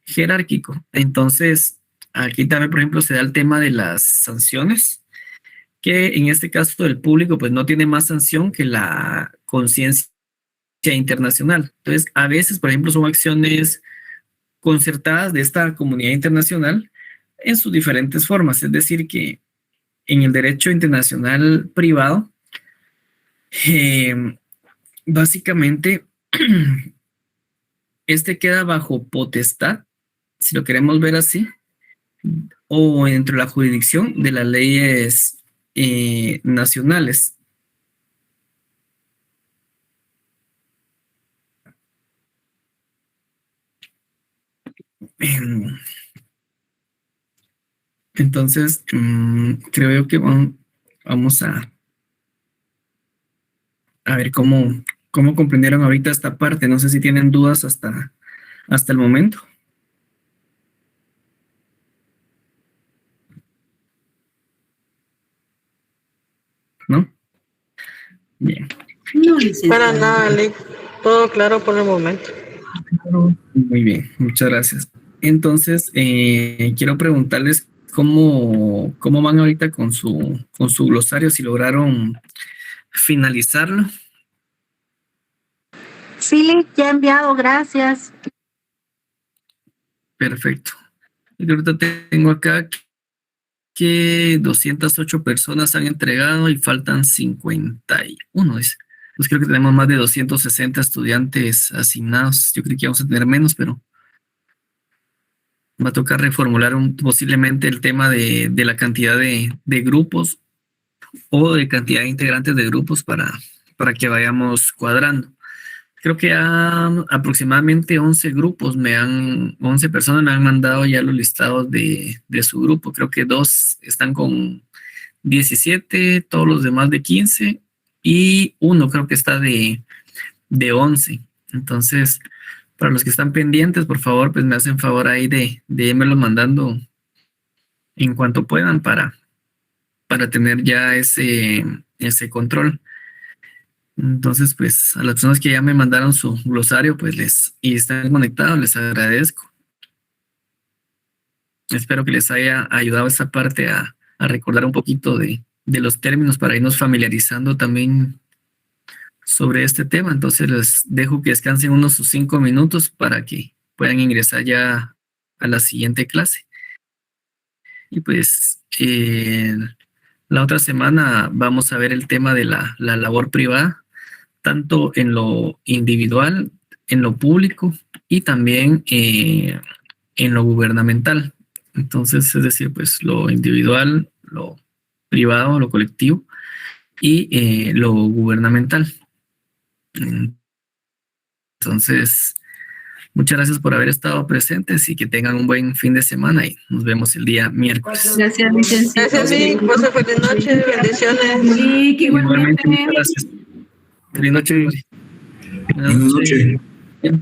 jerárquico. Entonces, aquí también, por ejemplo, se da el tema de las sanciones, que en este caso el público pues no tiene más sanción que la conciencia internacional. Entonces, a veces, por ejemplo, son acciones concertadas de esta comunidad internacional en sus diferentes formas. Es decir, que en el derecho internacional privado, básicamente, queda bajo potestad, si lo queremos ver así, o dentro de la jurisdicción de las leyes nacionales. Entonces, creo yo que vamos a ver cómo comprendieron ahorita esta parte. No sé si tienen dudas hasta el momento. ¿No? Bien. No, licenciado. Para nada, Lick. Todo claro por el momento. Muy bien, muchas gracias. Entonces, quiero preguntarles cómo van ahorita con su glosario, si lograron finalizarlo. Sí, Lick, ya enviado, gracias. Perfecto. Yo ahorita tengo acá que 208 personas han entregado y faltan 51, dice. Pues creo que tenemos más de 260 estudiantes asignados. Yo creo que vamos a tener menos, pero va a tocar reformular posiblemente el tema de la cantidad de grupos o de cantidad de integrantes de grupos para que vayamos cuadrando. Creo que aproximadamente 11 personas me han mandado ya los listados de su grupo. Creo que 2 están con 17, todos los demás de 15 y uno creo que está de 11. Entonces, para los que están pendientes, por favor, pues me hacen favor ahí de irmelo mandando en cuanto puedan para tener ya ese control. Entonces, pues a las personas que ya me mandaron su glosario, pues y están conectados, les agradezco. Espero que les haya ayudado esa parte a recordar un poquito de los términos para irnos familiarizando también sobre este tema. Entonces les dejo que descansen unos 5 minutos para que puedan ingresar ya a la siguiente clase. Y pues la otra semana vamos a ver el tema de la labor privada, tanto en lo individual, en lo público y también en lo gubernamental. Entonces, es decir, pues lo individual, lo privado, lo colectivo y lo gubernamental. Entonces, muchas gracias por haber estado presentes y que tengan un buen fin de semana y nos vemos el día miércoles. Gracias, licenciado. Gracias, Lick. Pase feliz noche. Bendiciones. Sí, que igualmente. Igualmente, muchas gracias. Feliz noche. Buenas noches.